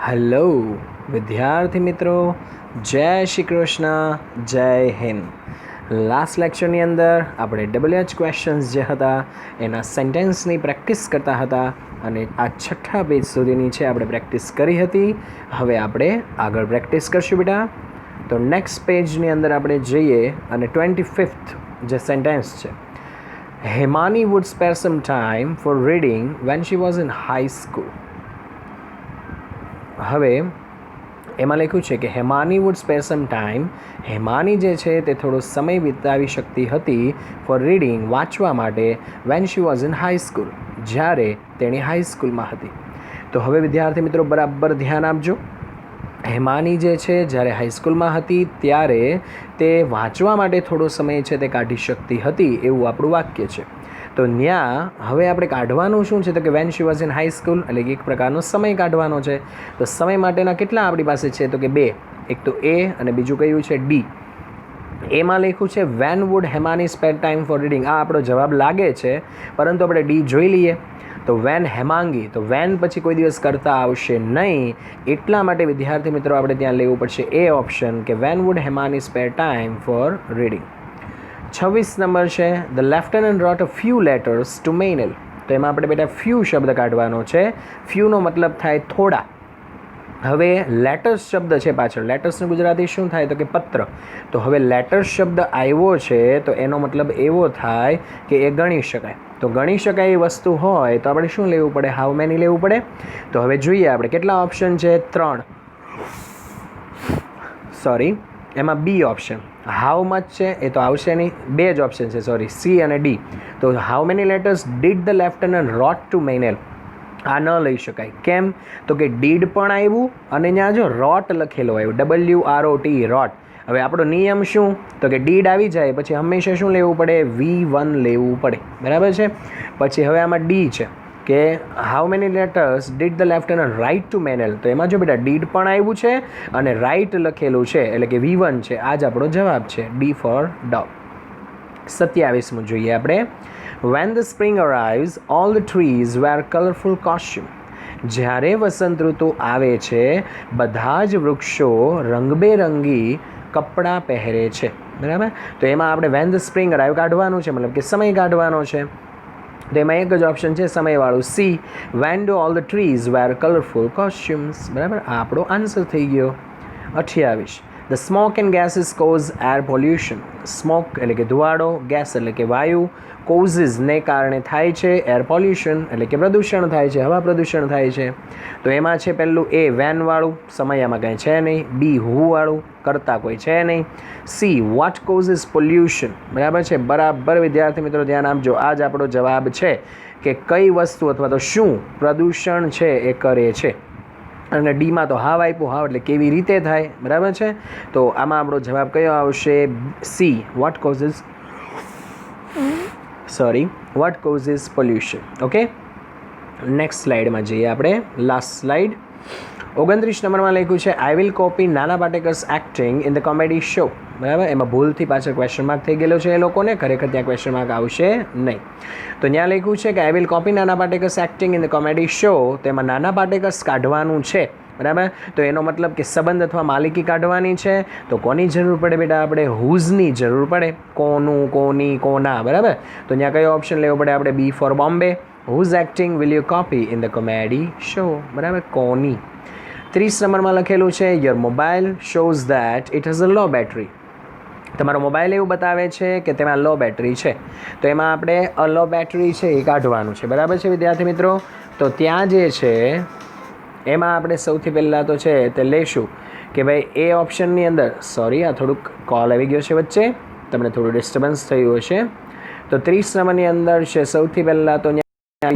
Hello વિદ્યાર્થી મિત્રો, જય શ્રી કૃષ્ણ, જય હિન્દ. લાસ્ટ લેક્ચરની અંદર આપણે WH ક્વેશ્ચન્સ જે હતા એના સેન્ટેન્સની પ્રેક્ટિસ કરતા હતા અને આ છઠ્ઠા પેજ સુધીની છે આપણે પ્રેક્ટિસ કરી હતી. હવે આપણે આગળ પ્રેક્ટિસ કરશું બેટા. તો નેક્સ્ટ પેજની અંદર આપણે જઈએ અને 25th જે સેન્ટેન્સ છે, Hemani would spare some time for reading when she was in high school. હવે એમાં લખ્યું છે કે Hemani would spare some time, Hemani જે છે તે થોડો સમય વિતાવી શકતી હતી ફોર રીડિંગ, વાંચવા માટે, when she was in high school, જ્યારે તેણી હાઈ સ્કૂલમાં હતી. તો હવે વિદ્યાર્થી મિત્રો બરાબર ધ્યાન આપજો. હેમાની જે છે જ્યારે હાઈસ્કૂલમાં હતી ત્યારે તે વાંચવા માટે થોડો સમય છે તે કાઢી શકતી હતી, એવું આપણું વાક્ય છે. તો ત્યાં હવે આપણે કાઢવાનું શું છે, તો કે when she was in high school, એટલે કે એક પ્રકારનો સમય કાઢવાનો છે. તો સમય માટેના કેટલા આપણી પાસે છે, તો કે બે. એક તો એ અને બીજું કયું છે ડી. એમાં લખ્યું છે when would Hemani spare time for reading, આ આપણો જવાબ લાગે છે, પરંતુ આપણે ડી જોઈ લઈએ. તો વેન હેમાંગી, તો વેન પછી કોઈ દિવસ કરતા આવશે નહીં, એટલા માટે વિદ્યાર્થી મિત્રો આપણે ત્યાં લેવું પડશે એ ઓપ્શન કે when would Hemani spare time for reading. 26 number છે the lieutenant wrote a few letters to Mainel. તો એમાં આપણે બેટા ફ્યુ શબ્દ કાઢવાનો છે. ફ્યુનો મતલબ થાય થોડા. હવે લેટર્સ શબ્દ છે પાછળ, લેટર્સનું ગુજરાતી શું થાય તો કે પત્ર. તો હવે લેટર્સ શબ્દ આવ્યો છે તો એનો મતલબ એવો થાય કે એ ગણી શકાય. તો ગણી શકાય એ વસ્તુ હોય તો આપણે શું લેવું પડે, હાઉ મેની લેવું પડે. તો હવે જોઈએ આપણે કેટલા ઓપ્શન છે, 3. સોરી, એમાં બી ઓપ્શન. હાઉ મચ છે એ તો આવશે નહીં, 2 જ ઓપ્શન છે, સોરી, સી અને ડી. તો how many letters did the lieutenant wrote to Mainel, આ ન લઈ શકાય. કેમ તો કે ડીડ પણ આવ્યું અને ત્યાં જો રોટ લખેલો આવ્યું, WROT, રોટ. હવે આપણો નિયમ શું, તો કે ડીડ આવી જાય પછી હંમેશા શું લેવું પડે, V1 લેવું પડે, બરાબર છે. પછી હવે આમાં ડી છે કે how many letters did the lieutenant write to Manel. તો એમાં જો બેટા ડીડ પણ આવ્યું છે અને રાઇટ લખેલું છે એટલે કે V1 છે. આ જ આપણો જવાબ છે, ડી ફોર ડોગ. 27મું જોઈએ આપણે. When the spring arrives, all the trees wear colourful costume. જ્યારે વસંત ઋતુ આવે છે બધા જ વૃક્ષો રંગબેરંગી કપડાં પહેરે છે, બરાબર. તો એમાં આપણે વેન ધ સ્પ્રિંગ અરાઇવ કાઢવાનું છે, મતલબ કે સમય કાઢવાનો છે. તો એમાં એક જ ઓપ્શન છે સમયવાળું, C. When do all the trees wear colourful costumes, બરાબર. આ આપણો આન્સર થઈ ગયો. 28. The smoke and gases cause air pollution. Smoke એટલે કે ધુવાડો, ગેસ એટલે કે વાયુ, કોઝિસને કારણે થાય છે એર પોલ્યુશન એટલે કે પ્રદૂષણ થાય છે, હવા પ્રદૂષણ થાય છે. તો એમાં છે પહેલું એ વેનવાળું, સમયમાં કંઈ છે નહીં. બી હુવાળું, કરતાં કોઈ છે નહીં. સી વોટ કોઝિસ પોલ્યુશન, બરાબર છે. બરાબર વિદ્યાર્થી મિત્રો ધ્યાન આપજો, આ જ આપણો જવાબ છે કે કઈ વસ્તુ અથવા તો શું પ્રદૂષણ છે એ કરે છે. અને ડીમાં તો હાવ આપ્યું, હાવ એટલે કેવી રીતે થાય, બરાબર છે. તો આમાં આપણો જવાબ કયો આવશે, C. What causes what causes pollution. Okay, next સ્લાઇડમાં જઈએ આપણે, લાસ્ટ સ્લાઇડ. 29 નંબરમાં લખ્યું છે આઈ will copy Nana Patekar's acting in the comedy show, બરાબર. એમાં ભૂલથી પાછળ ક્વેશ્ચન માર્ક થઈ ગયેલો છે એ લોકોને, ખરેખર ત્યાં ક્વેશ્ચન માર્ક આવશે નહીં. તો ત્યાં લખ્યું છે કે આઈ will copy Nana Patekar's acting in the comedy show. તો એમાં નાના પાટેકર્સ કાઢવાનું છે, બરાબર. તો એનો મતલબ કે સંબંધ અથવા માલિકી કાઢવાની છે. તો કોની જરૂર પડે બેટા, આપણે હુઝની જરૂર પડે, કોનું, કોની, કોના, બરાબર. તો ત્યાં કયો ઓપ્શન લેવો પડે આપણે, B for Bombay. Whose acting will you copy in the comedy show, બરાબર, કોની. 30 નંબરમાં લખેલું છે your mobile shows that it has a low battery. તમારો મોબાઈલ એવું બતાવે છે કે તેમાં લો બેટરી છે. તો એમાં આપણે અ લો બેટરી છે એ કાઢવાનું છે, બરાબર છે વિદ્યાર્થી મિત્રો. તો ત્યાં જે છે એમાં આપણે સૌથી પહેલાં તો છે તે લઈશું કે ભાઈ એ ઓપ્શનની અંદર, સોરી આ થોડુંક કોલ આવી ગયો છે વચ્ચે, તમને થોડું ડિસ્ટર્બન્સ થયું હશે. તો 30 નંબરની અંદર છે સૌથી પહેલાં તો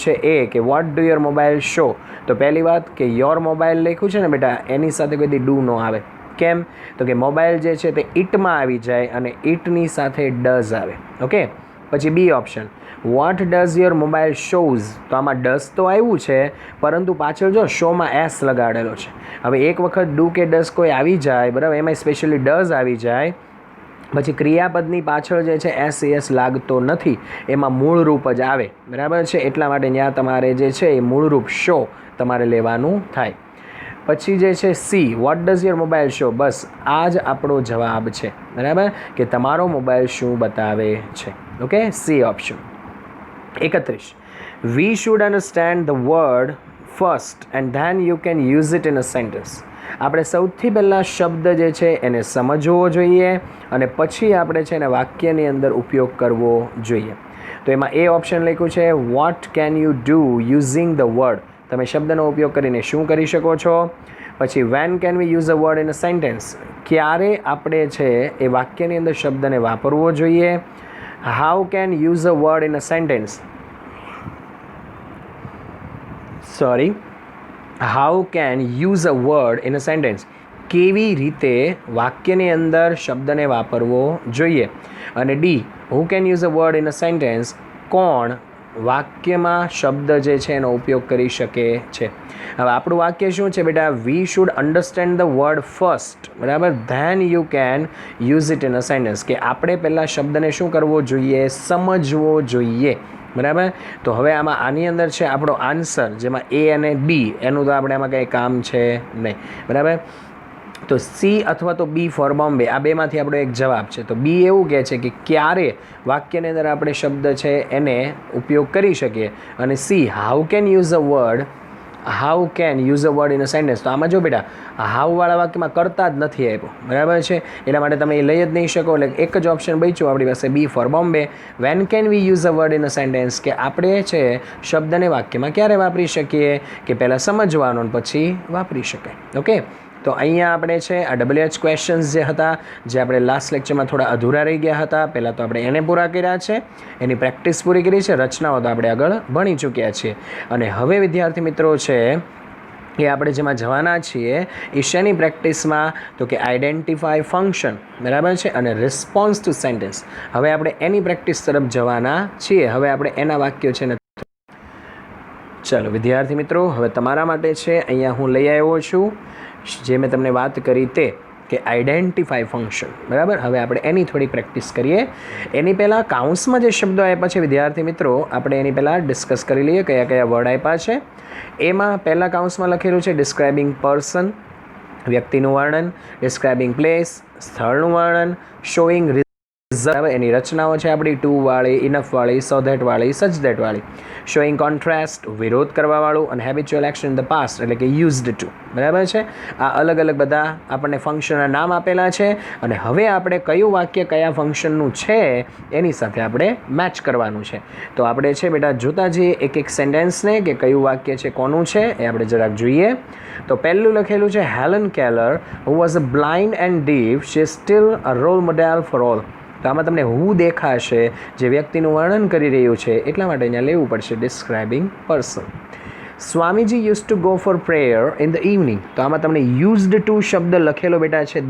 છે એ કે what do your mobile show. તો પહેલી વાત કે યોર મોબાઈલ લખ્યું છે ને બેટા, એની સાથે કોઈ દી ડુ ન આવે. કેમ તો કે મોબાઈલ જે છે તે ઇટમાં આવી જાય અને ઇટની સાથે ડઝ આવે. ઓકે, પછી B option what does your mobile shows. તો આમાં ડઝ તો આવ્યું છે પરંતુ પાછળ જો શોમાં એસ લગાડેલો છે. હવે એક વખત ડુ કે ડઝ કોઈ આવી જાય, બરાબર, એમાં સ્પેશિયલી ડઝ આવી જાય પછી ક્રિયાપદની પાછળ જે છે એસ લાગતો નથી, એમાં મૂળ રૂપ જ આવે, બરાબર છે. એટલા માટે ત્યાં તમારે જે છે એ મૂળરૂપ શો તમારે લેવાનું થાય. પછી જે છે C, what does your mobile show. બસ આ જ આપણો જવાબ છે, બરાબર, કે તમારો મોબાઈલ શું બતાવે છે. Okay, C option. 31. V should understand the word first and then you can use it in a sentence. આપણે સૌથી પહેલાં શબ્દ જે છે એને સમજવો જોઈએ અને પછી આપણે છે એને વાક્યની અંદર ઉપયોગ કરવો જોઈએ. તો એમાં એ ઓપ્શન લખ્યું છે what can you do using the word. તમે શબ્દનો ઉપયોગ કરીને શું કરી શકો છો. પછી when can we use a word in a sentence. ક્યારે આપણે છે એ વાક્યની અંદર શબ્દને વાપરવો જોઈએ. How can use a word in a sentence. How can use a word in a sentence. કેવી રીતે વાક્યની અંદર શબ્દને વાપરવો જોઈએ. અને D, who can use a word in a sentence. કોણ વાક્યમાં શબ્દ જે છે એનો ઉપયોગ કરી શકે છે. હવે આપણું વાક્ય શું છે બેટા, we should understand the word first, બરાબર, then you can use it in a sentence. કે આપણે પહેલાં શબ્દને શું કરવો જોઈએ, સમજવો જોઈએ, બરાબર. તો હવે આની અંદર છે આપણો આન્સર, જેમાં એ અને બી એનું તો આપણે આમાં કંઈ કામ છે નહીં, બરાબર. તો સી અથવા તો બી ફોર બોમ્બે, આ બેમાંથી આપણો એક જવાબ છે. તો બી એવું કહે છે કે ક્યારે વાક્યની અંદર આપણે શબ્દ છે એને ઉપયોગ કરી શકીએ. અને C, how can use a word, how can use a word in a sentence. તો આમાં જો બેટા હાઉવાળા વાક્યમાં કરતા જ નથી આપ્યો, બરાબર છે, એટલા માટે તમે એ લઈ જ નહીં શકો. એટલે એક જ ઓપ્શન બચ્યું આપણી પાસે, B for Bombay. When can we use a word in a sentence, કે આપણે છે શબ્દને વાક્યમાં ક્યારે વાપરી શકીએ, કે પહેલાં સમજવાનો પછી વાપરી શકાય. ઓકે, તો અહીંયા આપણે છે આ WH ક્વેશ્ચન્સ જે હતા, જે આપણે લાસ્ટ લેક્ચરમાં થોડા અધૂરા રહી ગયા હતા, પહેલાં તો આપણે એને પૂરા કર્યા છે, એની પ્રેક્ટિસ પૂરી કરી છે, રચનાઓ તો આપણે આગળ ભણી ચૂક્યા છીએ. અને હવે વિદ્યાર્થી મિત્રો છે એ આપણે જેમાં જવાના છીએ એ શેની પ્રેક્ટિસમાં, તો કે આઈડેન્ટિફાય ફંક્શન, બરાબર છે, અને રિસ્પોન્સ ટુ સેન્ટેન્સ. હવે આપણે એની પ્રેક્ટિસ તરફ જવાના છીએ. હવે આપણે એના વાક્યો છે ને, ચાલો વિદ્યાર્થી મિત્રો, હવે તમારા માટે છે અહીંયા હું લઈ આવ્યો છું જે મેં તમને વાત કરી તે, કે આઈડેન્ટિફાય ફંક્શન, બરાબર. હવે આપણે એની થોડી પ્રેક્ટિસ કરીએ. એની પહેલાં કાઉન્સમાં જે શબ્દો આપ્યા છે વિદ્યાર્થી મિત્રો, આપણે એની પહેલાં ડિસ્કસ કરી લઈએ કયા કયા વર્ડ આપ્યા છે. એમાં પહેલાં કાઉન્સમાં લખેલું છે ડિસ્ક્રાઇબિંગ પર્સન, વ્યક્તિનું વર્ણન, ડિસ્ક્રાઇબિંગ પ્લેસ, સ્થળનું વર્ણન, શોઈંગ રિઝલ્ટ, એની રચનાઓ છે આપણી ટુ વાળી, ઇનફ વાળી, સો ધેટ વાળી, સચ ધેટ વાળી, શોઈંગ કોન્ટ્રાસ્ટ, વિરોધ કરવાવાળું, અને habitual action in the past, એટલે કે યુઝડ ટુ, બરાબર છે. આ અલગ અલગ બધા આપણને ફંક્શનના નામ આપેલા છે. અને હવે આપણે કયું વાક્ય કયા ફંક્શનનું છે એની સાથે આપણે મેચ કરવાનું છે. તો આપણે છે બેટા જોતા જઈએ એક એક સેન્ટેન્સને, કે કયું વાક્ય છે કોનું છે એ આપણે જરાક જોઈએ. તો પહેલું લખેલું છે Helen Keller who was a blind and deaf, she is still a role model for all. તો આમાં તમને હું દેખાશે, જે વ્યક્તિનું વર્ણન કરી રહ્યું છે, એટલા માટે અહીંયા લેવું પડશે describing person. Swamiji use to go for prayer in the evening. તો આમાં તમને યુઝડ ટુ શબ્દ લખેલો બેટા છે,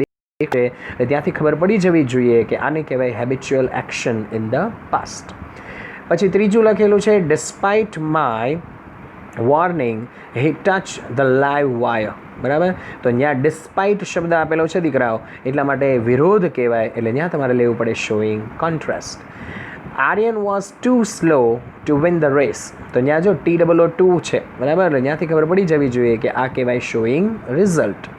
ત્યાંથી ખબર પડી જવી જોઈએ કે આને કહેવાય habitual action in the past. પછી ત્રીજું લખેલું છે despite my warning he touch the live wire, બરાબર. તો ત્યાં ડિસ્પાઇટ શબ્દ આપેલો છે દીકરાઓ, એટલા માટે વિરોધ કહેવાય, એટલે ત્યાં તમારે લેવું પડે showing contrast. Aryan was too slow to win the race. તો ત્યાં જો TOO છે, બરાબર, એટલે ત્યાંથી ખબર પડી જવી જોઈએ કે આ કહેવાય showing result.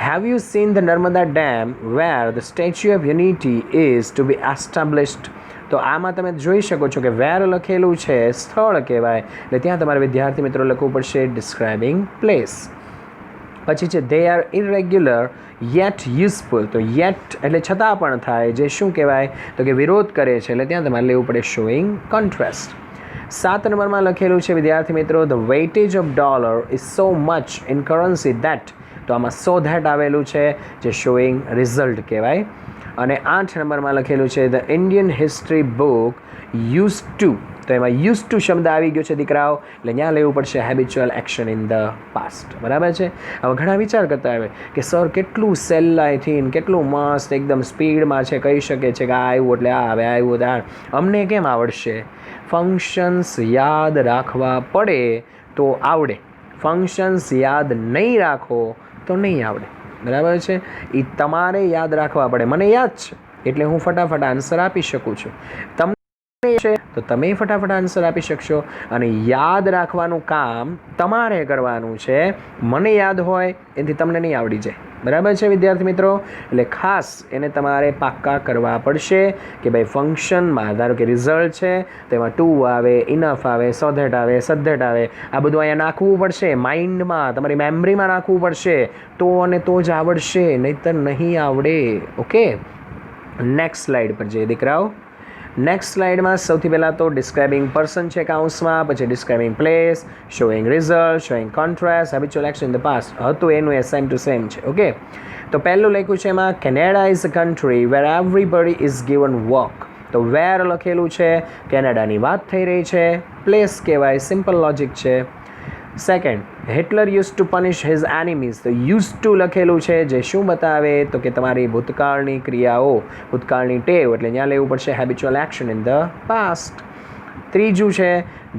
Have you seen the Narmada dam where the Statue of Unity is to be established. તો આમાં તમે જોઈ શકો છો કે વેર લખેલું છે, સ્થળ કહેવાય, એટલે ત્યાં તમારે વિદ્યાર્થી મિત્રો લખવું પડશે ડિસ્ક્રાઇબિંગ પ્લેસ. પછી છે they are irregular yet useful. તો યેટ એટલે છતાં પણ થાય, જે શું કહેવાય, તો કે વિરોધ કરે છે, એટલે ત્યાં તમારે લેવું પડે શોઈંગ કોન્ટ્રાસ્ટ. 7 નંબરમાં લખેલું છે વિદ્યાર્થી મિત્રો the weightage of dollar is so much in currency that. તો આમાં સો ધેટ આવેલું છે, જે શોઈંગ રિઝલ્ટ કહેવાય. અને 8 નંબરમાં લખેલું છે the Indian history book use to. તો એમાં યુઝ ટુ શબ્દ આવી ગયો છે દીકરાઓ, એટલે ત્યાં લેવું પડશે habitual action in the past, બરાબર છે. હવે ઘણા વિચાર કરતા આવે કે સર કેટલું સહેલાઈથી, કેટલું મસ્ત એકદમ સ્પીડમાં છે કહી શકે છે કે આ આવ્યું એટલે આ આવે, આવ્યું એટલે આ. અમને કેમ આવડશે? ફંક્શન્સ યાદ રાખવા પડે તો આવડે, ફંક્શન્સ યાદ નહીં રાખો તો નહીં આવડે, બરાબર છે. એ તમારે યાદ રાખવા પડે. મને યાદ છે એટલે હું ફટાફટ આન્સર આપી શકું છું. તમને છે તો તમે ફટાફટ આન્સર આપી શકશો. અને યાદ રાખવાનું કામ તમારે કરવાનું છે. મને યાદ હોય એથી તમને નહીં આવડી જાય. બરાબર છે વિદ્યાર્થી મિત્રો? એટલે ખાસ એને તમારે પાક્કા કરવા પડશે કે ભાઈ ફંક્શનમાં ધારો કે રિઝલ્ટ છે તેમાં ટુ આવે, ઇનફ આવે, સો ધેટ આવે, સદ ધેટ આવે, આ બધું અહીંયા નાખવું પડશે. માઇન્ડમાં તમારી મેમરીમાં નાખવું પડશે. તો અને તો જ આવડશે, નહીંતર નહીં આવડે. ઓકે, નેક્સ્ટ સ્લાઇડ પર જઈએ દીકરાઓ. નેક્સ્ટ સ્લાઇડમાં સૌથી પહેલાં તો ડિસ્ક્રાઇબિંગ પર્સન છે કાઉન્સમાં, પછી describing place, showing result, showing contrast, habitual action in the past હતું એનું એ સેમ ટુ સેમ છે. ઓકે, તો પહેલું લખ્યું છે એમાં Canada is a country where everybody is given work. તો વેર લખેલું છે, કેનેડાની વાત થઈ રહી છે. પ્લેસ કહેવાય, સિમ્પલ લોજિક છે. Second, Hitler use to પનિશ his enemies. તો યુઝ ટુ લખેલું છે, જે શું બતાવે તો કે તમારી ભૂતકાળની ક્રિયાઓ, ભૂતકાળની ટેવ, એટલે ત્યાં લેવું પડશે habitual action in the past. ત્રીજું છે,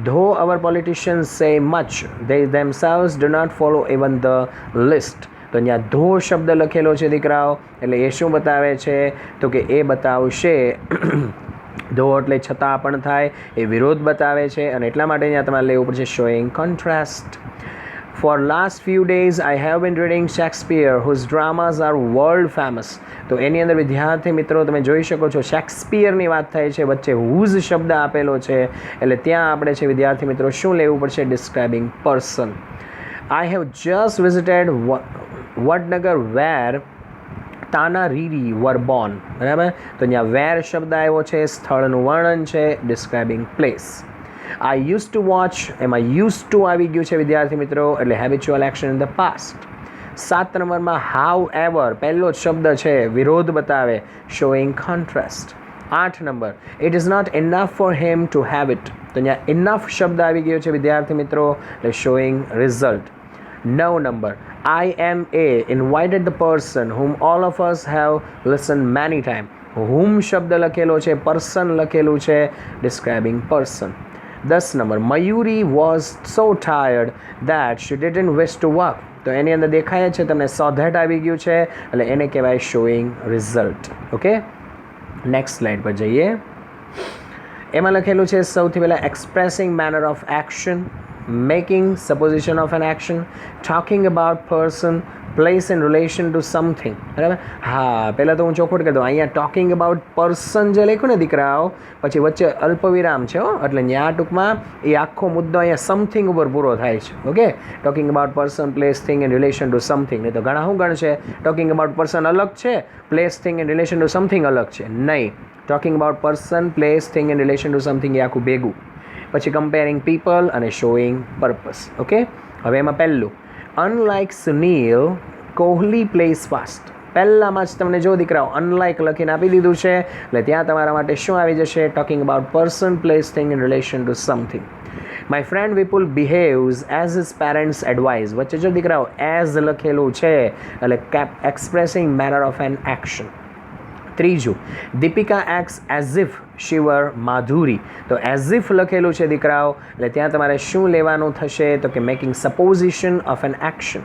though our politicians say much they themselves do not follow even the list. તો અહીંયા ધો શબ્દ લખેલો છે દીકરાઓ, એટલે એ શું બતાવે છે તો કે એ બતાવશે ધો એટલે છતાં પણ થાય, એ વિરોધ બતાવે છે. અને એટલા માટે અહીંયા તમારે લેવું પડશે showing contrast. For last few days I have been reading Shakespeare whose dramas are world famous. તો એની અંદર વિદ્યાર્થી મિત્રો તમે જોઈ શકો છો શેક્સપિયરની વાત થાય છે, વચ્ચે હુઝ શબ્દ આપેલો છે, એટલે ત્યાં આપણે છે વિદ્યાર્થી મિત્રો શું લેવું પડશે? Describing person. I have just visited Vadnagar where Tana Riri were born. બરાબર, તો અહીંયા વેર શબ્દ આવ્યો છે, સ્થળનું વર્ણન છે, describing place. I use to watch, એમાં યુઝ ટુ આવી ગયું છે વિદ્યાર્થી મિત્રો, એટલે habitual action in the past. 7 નંબરમાં હાઉ એવર પહેલો જ શબ્દ છે, વિરોધ બતાવે, showing contrast. 8 number, it is not enough for him to have it. તો અહીંયા ઇનફ શબ્દ આવી ગયો છે વિદ્યાર્થી મિત્રો, એટલે showing result. 9 number, I am A invited the person whom all of us have listened many times. whom શબ્દ લખેલો છે, પર્સન લખેલું છે, ડિસ્ક્રાઇબિંગ પર્સન. 10 નંબર, Mayuri was so tired that she didn't wish to work. તો એની અંદર દેખાય છે તમને સો ધેટ આવી ગયું છે, એટલે એને કહેવાય showing result. Okay, next slide પર જઈએ. એમાં લખેલું છે સૌથી પહેલાં expressing manner of action, making supposition of an action, talking about person, place in relation to something. બરાબર, હા પહેલાં તો હું ચોખવટ કરી દઉં. અહીંયા ટોકિંગ અબાઉટ પર્સન જે લખ્યું ને દીકરાઓ, પછી વચ્ચે અલ્પવિરામ છે એટલે ત્યાં ટૂંકમાં એ આખો મુદ્દો અહીંયા સમથિંગ ઉપર પૂરો થાય છે. Okay, talking about person, place, thing in relation to something. નહીં તો ઘણા શું ગણશે ટોકિંગ અબાઉટ પર્સન અલગ છે, place, thing in relation to something અલગ છે. નહીં, talking about person, place, thing in relation to something એ આખું ભેગું. પછી કમ્પેરિંગ પીપલ અને શોઈંગ પર્પસ. ઓકે, હવે એમાં પહેલું, unlike Sunil Kohli plays fast. પહેલાંમાં જ તમને જો દીકરાઓ અનલાઇક લખીને આપી દીધું છે, એટલે ત્યાં તમારા માટે શું આવી જશે? Talking about person, place, thing in relation to something. My friend Vipul behaves as his parents advise. વચ્ચે જો દીકરાઓ એઝ લખેલું છે, એટલે expressing manner of an action. ત્રીજું, Deepika acts as if she were Madhuri. તો એઝ ઇફ લખેલું છે દીકરાઓ, એટલે ત્યાં તમારે શું લેવાનું થશે તો કે making supposition of an action.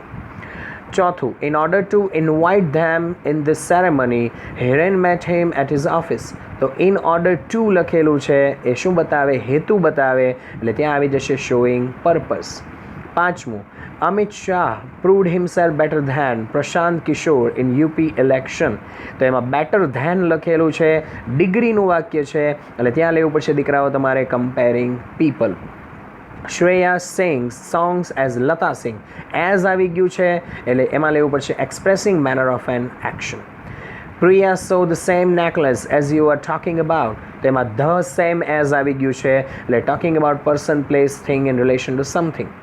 ચોથું, in order to invite them in the ceremony Hiren met him at his office. તો ઇન ઓર્ડર ટુ લખેલું છે, એ શું બતાવે? હેતુ બતાવે, એટલે ત્યાં આવી જશે શોઈંગ પર્પસ. પાંચમું, Amit Shah proved himself better than Prashant Kishor in UP election. તો એમાં બેટર ધેન લખેલું છે, ડિગ્રીનું વાક્ય છે, એટલે ત્યાં લેવું પડશે દીકરાઓ તમારે comparing people. Shreya sing songs as Lata sing. As આવી ગયું છે, એટલે એમાં લેવું પડશે expressing manner of an action. Priya saw the same necklace as you are talking about. તો એમાં ધ સેમ એઝ આવી ગયું છે, એટલે talking about person, place, thing in relation to something.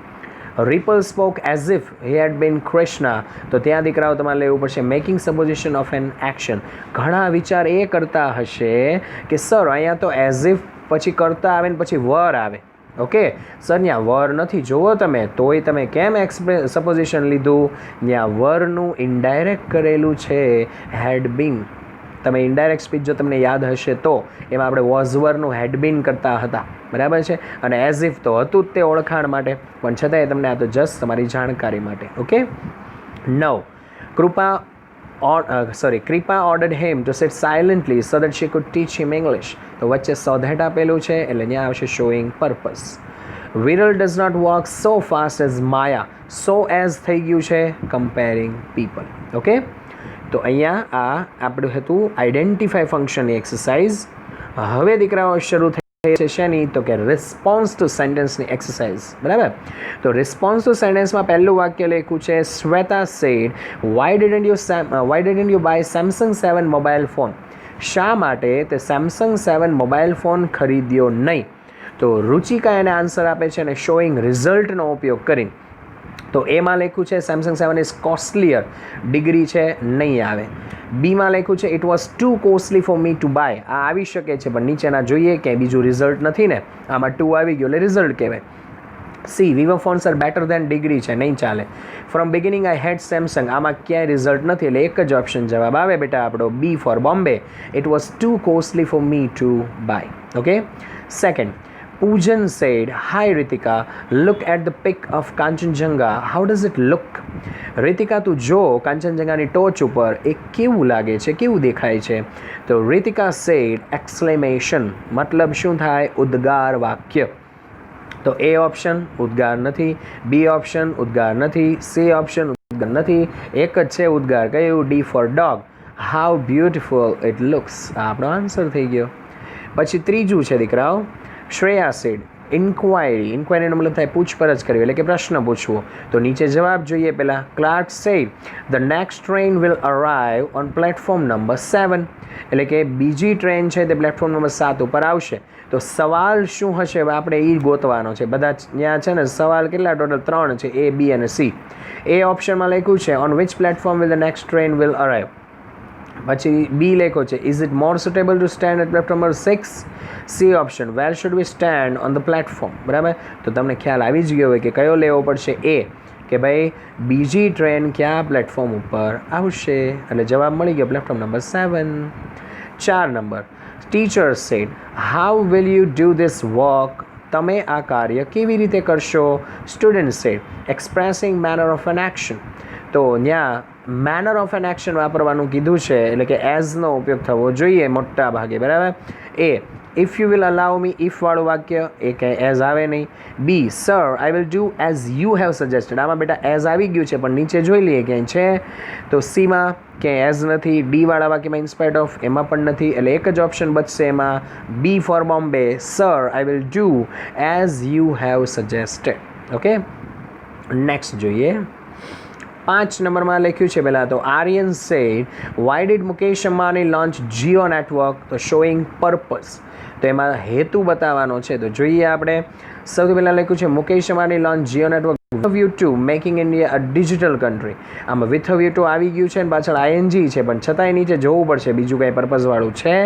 Ripple spoke as if he had been Krishna. તો ત્યાં દીકરાઓ તમારે લેવું પડશે making supposition of an action. ઘણા વિચાર એ કરતા હશે કે સર અહીંયા તો એઝ ઇફ પછી કરતા આવે ને પછી વર આવે. ઓકે સર, ત્યાં વર નથી જોવો તમે, તોય તમે કેમ સપોઝિશન લીધું? ત્યાં વરનું ઇનડાયરેક્ટ કરેલું છે, હેડ બીન. તમે ઇનડાયરેક્ટ સ્પીચ જો તમને યાદ હશે તો એમાં આપણે વોઝ વરનું હેડ બીન કરતા હતા. બરાબર છે, અને એઝ ઇફ તો હતું જ તે ઓળખાણ માટે, પણ છતાંય તમને આ તો જસ્ટ તમારી જાણકારી માટે. Okay, 9, Krupa Kripa ordered him to sit silently so that she could teach him English. તો વચ્ચે so that આપેલું છે એટલે ત્યાં આવશે showing purpose. Viral does not walk so fast as Maya. So as થઈ ગયું છે comparing people. ઓકે, તો અહીંયા આ આપણું હતું આઈડેન્ટિફાઈ ફંક્શનની એક્સરસાઇઝ. હવે દીકરાઓ શરૂ થઈ છે શેની? તો કે રિસ્પોન્સ ટુ સેન્ટેન્સની એક્સરસાઇઝ. બરાબર, તો રિસ્પોન્સ ટુ સેન્ટેન્સમાં પહેલું વાક્ય લખ્યું છે Shweta said why didn't you buy Samsung 7 mobile phone. શા માટે તે સેમસંગ 7 મોબાઈલ ફોન ખરીદ્યો નહીં? તો રુચિકા એને આન્સર આપે છે અને શોઈંગ રિઝલ્ટનો ઉપયોગ કરીને. તો એમાં લખ્યું છે સેમસંગ 7 ઇઝ કોસ્ટલીયર, ડિગ્રી છે નહીં આવે. બીમાં લખ્યું છે it was too costly for me to buy. આ આવી શકે છે પણ નીચેના જોઈએ કે બીજું રિઝલ્ટ નથી ને, આમાં ટુ આવી ગયો એટલે રિઝલ્ટ કહેવાય. C Vivo phones are better than, degree છે નહીં ચાલે. From beginning I had Samsung, આમાં ક્યાંય રિઝલ્ટ નથી એટલે એક જ ઓપ્શન જવાબ આવે બેટા આપણો B for Bombay. It was too costly for me to buy. Okay, second, Poojan said, "Hi Ritika, look at the pic of Kanchenjunga. How does it look?" Ritika, તું જો કાંચનજંગાની ટોચ ઉપર એ કેવું લાગે છે, કેવું દેખાય છે? તો Ritika said, exclamation, મતલબ શું થાય? ઉદ્ગાર વાક્ય. તો એ ઓપ્શન ઉદ્ગાર નથી, બી ઓપ્શન ઉદ્ગાર નથી, સી ઓપ્શન ઉદ્ગાર નથી, એક જ છે ઉદ્ગાર. કયું? D for dog. How beautiful it looks. આ આપણો આન્સર થઈ ગયો. પછી ત્રીજું છે દીકરાઓ, શ્રેયા સેડ ઇન્ક્વાયરીનો મતલબ થાય પૂછપરછ કરવી એટલે કે પ્રશ્ન પૂછવો. તો નીચે જવાબ જોઈએ પહેલાં. Clerk said the next train will arrive on platform number 7. એટલે કે બીજી ટ્રેન છે તે પ્લેટફોર્મ નંબર 7 ઉપર આવશે. તો સવાલ શું હશે આપણે એ ગોતવાનો છે. બધા ત્યાં છે ને સવાલ કેટલા? ટોટલ 3 છે, એ, બી અને સી. એ ઓપ્શનમાં લખ્યું છે on which platform will the next train will arrive. પછી બી લખ્યો છે is it more suitable to stand at platform number 6. C option where should we stand on the platform. બરાબર, તો તમને ખ્યાલ આવી જ ગયો હોય કે કયો લેવો પડશે. એ કે ભાઈ બીજી ટ્રેન ક્યાં પ્લેટફોર્મ ઉપર આવશે, એટલે જવાબ મળી ગયો પ્લેટફોર્મ નંબર 7. 4 નંબર, teacher said how will you do this work. તમે આ કાર્ય કેવી રીતે કરશો? Student said expressing manner of an action. તો ત્યાં મેનર ઓફ એન એક્શન વાપરવાનું કીધું છે એટલે કે એઝનો ઉપયોગ થવો જોઈએ મોટા ભાગે. બરાબર, એ if you will allow me, ઇફવાળું વાક્ય એ કંઈ એઝ આવે નહીં. B sir I will do as you have suggested. આમાં બેટા એઝ આવી ગયું છે પણ નીચે જોઈ લઈએ ક્યાંય છે. તો સીમાં ક્યાંય એઝ નથી. ડીવાળા વાક્યમાં ઇન્સ્પાયર્ડ ઓફ એમાં પણ નથી એટલે એક જ ઓપ્શન બચશે એમાં B for Bombay. Sir I will do as you have suggested. Okay, next જોઈએ. 5 નંબરમાં લખ્યું છે પહેલાં તો Aryan said why did Mukesh Ambani launch Jio network. તો શોઈંગ પર્પઝ, તો એમાં હેતુ બતાવવાનો છે. તો જોઈએ આપણે. સૌથી પહેલાં લખ્યું છે Mukesh Ambani launch Jio network with view to making India a digital country. આમાં વિથ વ્યૂ ટુ આવી ગયું છે અને પાછળ આઈએનજી છે પણ છતાંય નીચે જોવું પડશે બીજું કાંઈ પર્પઝવાળું છે.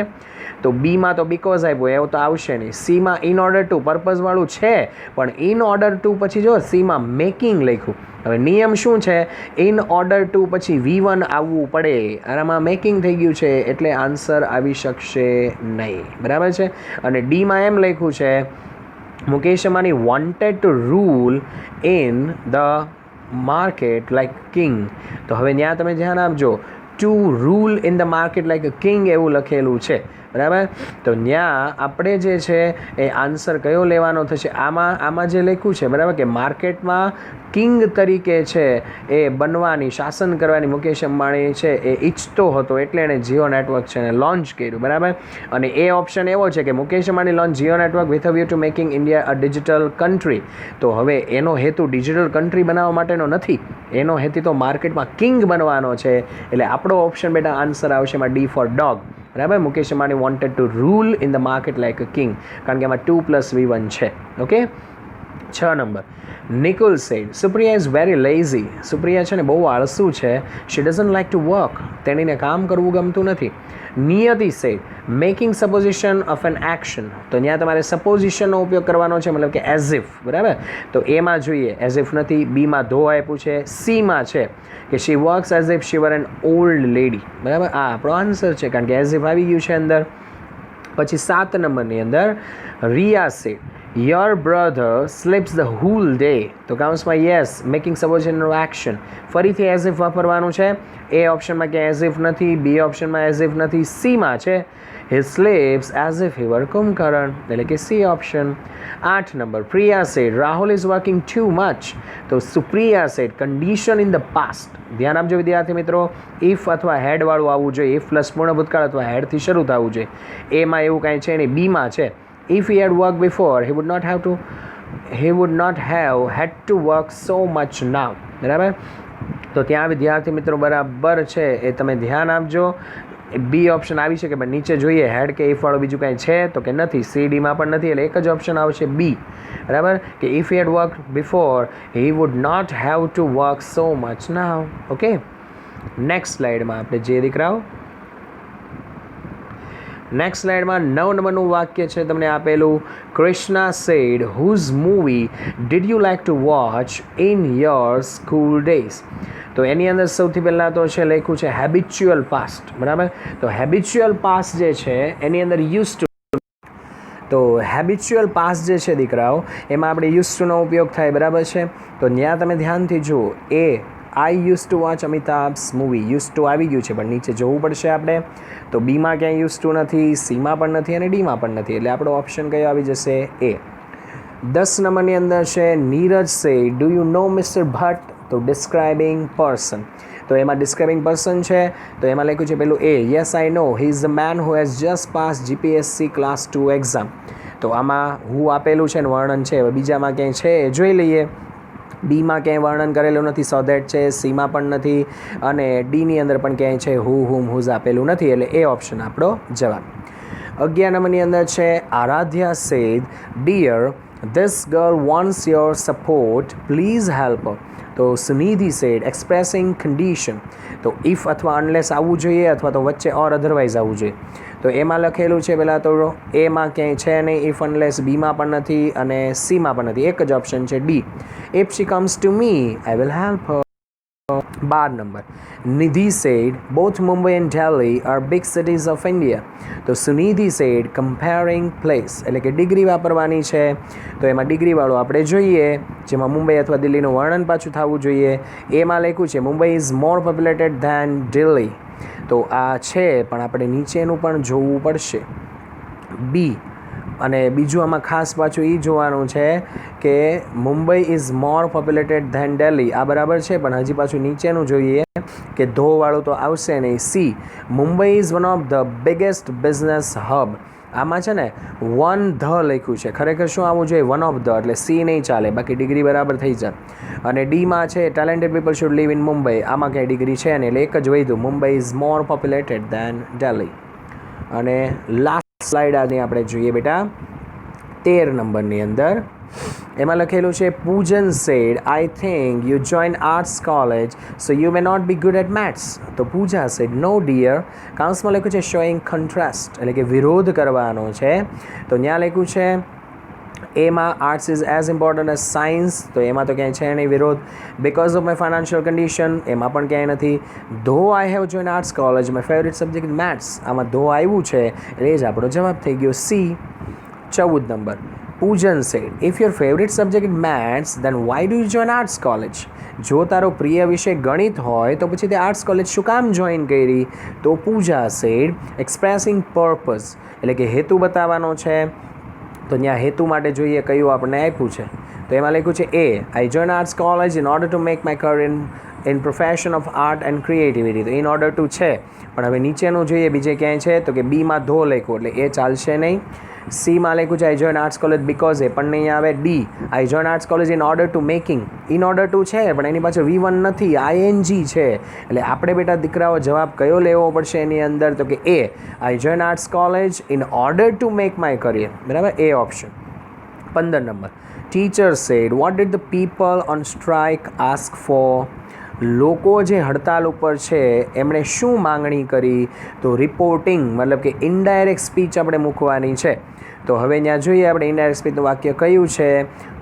તો બીમાં તો બીકોઝ આપ્યું એવું તો આવશે નહીં. સીમાં ઇન ઓર્ડર ટુ પર્પઝવાળું છે પણ ઇન ઓર્ડર ટુ પછી જો સીમાં મેકિંગ લખ્યું. હવે નિયમ શું છે? ઇન ઓર્ડર ટુ પછી V1 આવવું પડે અને આમાં મેકિંગ થઈ ગયું છે એટલે આન્સર આવી શકશે નહીં. બરાબર છે. અને ડીમાં એમ લખ્યું છે Mukesh Ambani wanted to rule in the market like king. તો હવે ત્યાં તમે ધ્યાન આપજો, to rule in the market like a king એવું લખેલું છે. બરાબર, તો ત્યાં આપણે જે છે એ આન્સર કયો લેવાનો થશે? આમાં જે લખ્યું છે બરાબર કે માર્કેટમાં કિંગ તરીકે છે એ બનવાની, શાસન કરવાની મુકેશ અંબાણી છે એ ઈચ્છતો હતો એટલે એણે જીઓ નેટવર્ક છે એને લોન્ચ કર્યું. બરાબર, અને એ ઓપ્શન એવો છે કે Mukesh Ambani launch Jio network with a view to making India a digital country. તો હવે એનો હેતુ ડિજિટલ કન્ટ્રી બનાવવા માટેનો નથી, એનો હેતુ તો માર્કેટમાં કિંગ બનવાનો છે. એટલે આપણો ઓપ્શન બેટા આન્સર આવશે એમાં ડી ફોર ડોગ. બરાબર, Mukesh Ambani wanted to rule in the market like a king, કારણ કે એમાં 2+V1 છે. Okay, 6 number, Nikul said Supriya is very lazy. Supriya છે ને બહુ આળસુ છે. She doesn't like to work. તેણીને કામ કરવું ગમતું નથી. Niyati said making supposition of an action. તો ત્યાં તમારે સપોઝિશનનો ઉપયોગ કરવાનો છે મતલબ કે એઝ ઇફ. બરાબર, તો એમાં જોઈએ એઝ ઇફ નથી. બીમાં ધો આપ્યું છે. સીમાં છે કે she works as if she were an old lady. બરાબર, આ આપણો આન્સર છે કારણ કે એઝ ઇફ આવી ગયું છે અંદર. પછી 7 નંબરની અંદર Riya said your brother sleeps the whole day, તો કાઉન્સમાં યસ, મેકિંગ સબોર્ડિનેટનો એક્શન. ફરીથી એઝ ઇફ વાપરવાનું છે. એ ઓપ્શનમાં ક્યાંય એઝ ઇફ નથી, બી ઓપ્શનમાં એઝ ઇફ નથી, સીમાં છે he sleeps as if he were Kumbhakarna, એટલે કે C option. 8 number, Priya said Rahul is working too much, તો Supriya said condition in the past. ધ્યાન આપજો વિદ્યાર્થી મિત્રો, ઇફ અથવા હેડવાળું આવવું જોઈએ, ઇફ પ્લસ પૂર્ણ ભૂતકાળ અથવા હેડથી શરૂ થવું જોઈએ. એમાં એવું કાંઈ છે નહીં, બીમાં છે if he had worked before he would not have had to work so much now. બરાબર, તો ત્યાં વિદ્યાર્થી મિત્રો બરાબર છે, એ તમે ધ્યાન આપજો. બી ઓપ્શન આવી શકે, પણ નીચે જોઈએ હેડ કે ઇફ વાળું બીજું કાંઈ છે તો કે નથી, સી ડીમાં પણ નથી, એટલે એક જ ઓપ્શન આવશે બી. બરાબર, કે if he had worked before he would not have to work so much now. Okay, next સ્લાઇડમાં આપણે જે દીકરાઓ, નેક્સ્ટ સ્લાઇડમાં 9 નંબરનું વાક્ય છે તમને આપેલું, Krishna said whose movie did you like to watch in your school days. તો એની અંદર સૌથી પહેલાં તો છે લખ્યું છે હેબિચ્યુઅલ પાસ્ટ. બરાબર, તો હેબિચ્યુઅલ પાસ્ટ જે છે એની અંદર યુઝ ટુ, તો હેબિચ્યુઅલ પાસ્ટ જે છે દીકરાઓ એમાં આપણે યુઝ ટુનો ઉપયોગ થાય. બરાબર છે, તો ત્યાં તમે ધ્યાનથી જુઓ, I use to watch Amitabh's movie, use to આવી ગયું છે પણ નીચે જોવું પડશે આપણે. તો બીમાં ક્યાંય યુઝ ટુ નથી, સીમાં પણ નથી અને ડીમાં પણ નથી, એટલે આપણો ઓપ્શન કયો આવી જશે? એ. 10 નંબરની અંદર છે નીરજ સે do you know mister Bhatt, તો ડિસ્ક્રાઇબિંગ પર્સન. તો એમાં ડિસ્ક્રાઇબિંગ પર્સન છે, તો એમાં લખ્યું છે પેલું એ, yes I know he is the man who has just pass GPSC class 2 exam. તો આમાં હું આપેલું છે ને વર્ણન છે, હવે બીજામાં ક્યાંય છે એ જોઈ લઈએ. બીમાં ક્યાંય વર્ણન કરેલું નથી, સો દેટ છે, સીમાં પણ નથી અને ડીની અંદર પણ ક્યાંય છે હુ હુમ હુઝ આપેલું નથી, એટલે એ ઓપ્શન આપણો જવાબ. 11 નંબરની અંદર છે Aaradhya said dear this girl wants your support please help her. તો સુનિધિ સેડ એક્સપ્રેસિંગ કન્ડિશન, તો ઇફ અથવા અનલેસ આવવું જોઈએ અથવા તો વચ્ચે ઓર અધરવાઇઝ આવવું જોઈએ. તો એમાં લખેલું છે પહેલાં તો એમાં ક્યાંય છે નહીં, ઇફ અનલેસ બીમાં પણ નથી અને સીમાં પણ નથી, એક જ ઓપ્શન છે D, if she comes to me I will help her. 12 નંબર, Nidhi said both Mumbai and Delhi are big cities of India. તો સુનિધિ સેડ કમ્પેરિંગ પ્લેસ, એટલે કે ડિગ્રી વાપરવાની છે. તો એમાં ડિગ્રીવાળું આપણે જોઈએ, જેમાં મુંબઈ અથવા દિલ્હીનું વર્ણન પાછું થવું જોઈએ. એમાં લખ્યું છે Mumbai is more populated than Delhi, તો આ છે પણ આપણે નીચેનું પણ જોવું પડશે, બી. અને બીજું આમાં ખાસ પાછું એ જોવાનું છે કે Mumbai is more populated than Delhi, આ બરાબર છે પણ હજી પાછું નીચેનું જોઈએ કે ધોવાળું તો આવશે નહીં, C. Mumbai is one of the biggest business hub. આમાં છે ને વન ધ લખ્યું છે, ખરેખર શું આવવું જોઈએ? વન ઓફ ધ, એટલે સી નહીં ચાલે, બાકી ડિગ્રી બરાબર થઈ જાય. અને ડીમાં છે talented people should live in Mumbai, આમાં ક્યાંય ડિગ્રી છે ને, એટલે એક જ વધ્યું, Mumbai is more populated than Delhi. અને લાસ્ટ સ્લાઇડ આજે આપણે જોઈએ બેટા 13 નંબરની અંદર, એમાં લખેલું છે Poojan said I think you join arts college so you may not be good at maths. તો પૂજા સેડ નો ડિયર, કાઉન્સમાં લખ્યું છે શોઈંગ કોન્ટ્રાસ્ટ, એટલે કે વિરોધ કરવાનો છે. તો ત્યાં લખ્યું છે એમાં arts is as important as science, તો એમાં તો ક્યાંય છે નહીં વિરોધ. Because of my financial condition, એમાં પણ ક્યાંય નથી. Though I have join arts college my favourite subject maths, આમાં ધો આવ્યું છે એટલે એ જ આપણો જવાબ થઈ ગયો, C. 14 number, Poojan said if your favourite subject is maths then why do you join arts college. જો તારો પ્રિય વિષય ગણિત હોય તો પછી તે આર્ટ્સ કોલેજ શું કામ જોઈન કરી? તો પૂજા સેડ એક્સપ્રેસિંગ પર્પઝ, એટલે કે હેતુ બતાવવાનો છે. તો ત્યાં હેતુ માટે જોઈએ કયું આપણને આપ્યું છે, તો એમાં લખ્યું છે એ I join arts college in order to make my career in profession of art and creativity. તો ઇન ઓર્ડર ટુ છે પણ હવે નીચેનું જોઈએ બીજે ક્યાંય છે તો કે બીમાં ધો લખ્યું એટલે એ ચાલશે નહીં. સીમાં લખ્યું છે I join arts college because, એ પણ નહીં આવે. D I join arts college in order to making, in order to છે પણ એની પાછળ V1 નથી, ING છે. એટલે આપણે બેટા દીકરાઓ જવાબ કયો લેવો પડશે એની અંદર? તો કે એ I join arts college in order to make my career, બરાબર, એ option. 15 number, teacher said what did the people on strike ask for. લોકો જે હડતાલ ઉપર છે એમણે શું માંગણી કરી? તો રિપોર્ટિંગ, મતલબ કે ઇનડાયરેક્ટ સ્પીચ આપણે મૂકવાની છે. તો હવે ત્યાં જોઈએ આપણે ઇનડાયરેક્ટ સ્પીચનું વાક્ય કયું છે,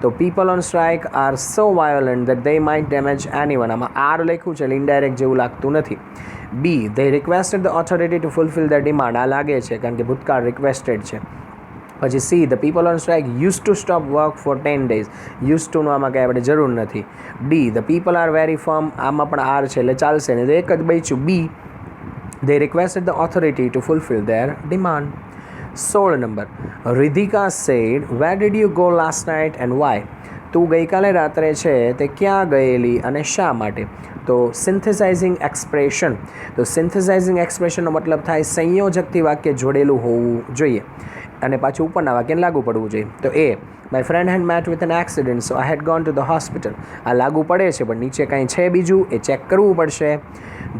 તો people on strike are so violent that they might damage anyone. આમાં આર લખ્યું છે એટલે ઇનડાયરેક્ટ જેવું લાગતું નથી. B they requested the authority to fulfil the demand, આ લાગે છે કારણ કે ભૂતકાળ રિક્વેસ્ટેડ છે. પછી C the people on strike use to stop work for 10 days. Use ટુનો આમાં કંઈ આપણે જરૂર નથી. D the people are very firm, આમાં પણ આર છે એટલે ચાલશે ને, તો એક જ બચ્યું B. They requested the authority to fulfill their demand. 16 number, Ridhika said, where did you go last night and why? તું ગઈકાલે રાત્રે છે તે ક્યાં ગયેલી અને શા માટે? તો સિન્થેસાઇઝિંગ એક્સપ્રેશન. તો સિન્થેસાઇઝિંગ એક્સપ્રેશનનો મતલબ થાય સંયોજકથી વાક્ય જોડેલું હોવું જોઈએ અને પાછું ઉપરના વાક્યને લાગુ પડવું જોઈએ. તો એ my friend had met with an accident so I had gone to the hospital. આ લાગુ પડે છે પણ નીચે કાંઈ છે બીજું એ ચેક કરવું પડશે.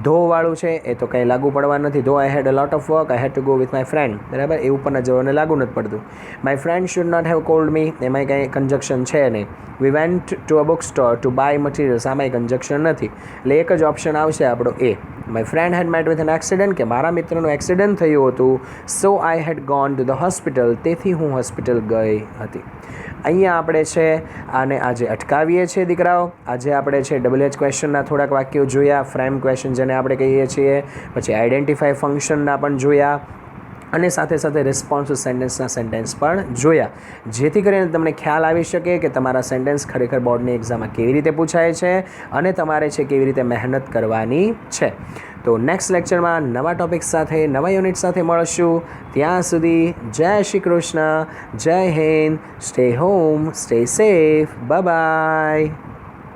ધોવાળું છે એ તો કંઈ લાગુ પડવા નથી. Though I had a lot of work I had to go with my friend. બરાબર, એ ઉપરના જવાને લાગુ નથી પડતું. My friend should not have called me, એમાંય કંઈ કન્જક્શન છે નહીં. We went to a book store to buy materials, આમાંય કન્જક્શન નથી. એટલે એક જ ઓપ્શન આવશે આપણો એ. My friend had met with an accident, કે મારા મિત્રનું એક્સિડન્ટ થયું હતું. So I had gone to the hospital, તેથી હું હોસ્પિટલ ગઈ હતી. અહીંયા આપણે છે આને આજે અટકાવીએ છીએ દીકરાઓ. આજે આપણે છે WH ક્વેશ્ચનના થોડાક વાક્યો જોયા, ફ્રેમ ક્વેશ્ચન જેને આપણે કહીએ છીએ, પછી આઈડેન્ટિફાઈ ફંક્શનના પણ જોયા અને સાથે સાથે રિસ્પોન્સિવ સેન્ટેન્સના સેન્ટેન્સ પણ જોયા, જેથી કરીને તમને ખ્યાલ આવી શકે કે તમારા સેન્ટેન્સ ખરેખર બોર્ડની એક્ઝામમાં કેવી રીતે પૂછાય છે અને તમારે છે કેવી રીતે મહેનત કરવાની છે. તો નેક્સ્ટ લેક્ચરમાં નવા ટોપિક સાથે, નવા યુનિટ સાથે મળશું. ત્યાં સુધી જય શ્રી કૃષ્ણ, જય Hind, stay home, stay safe, bye bye.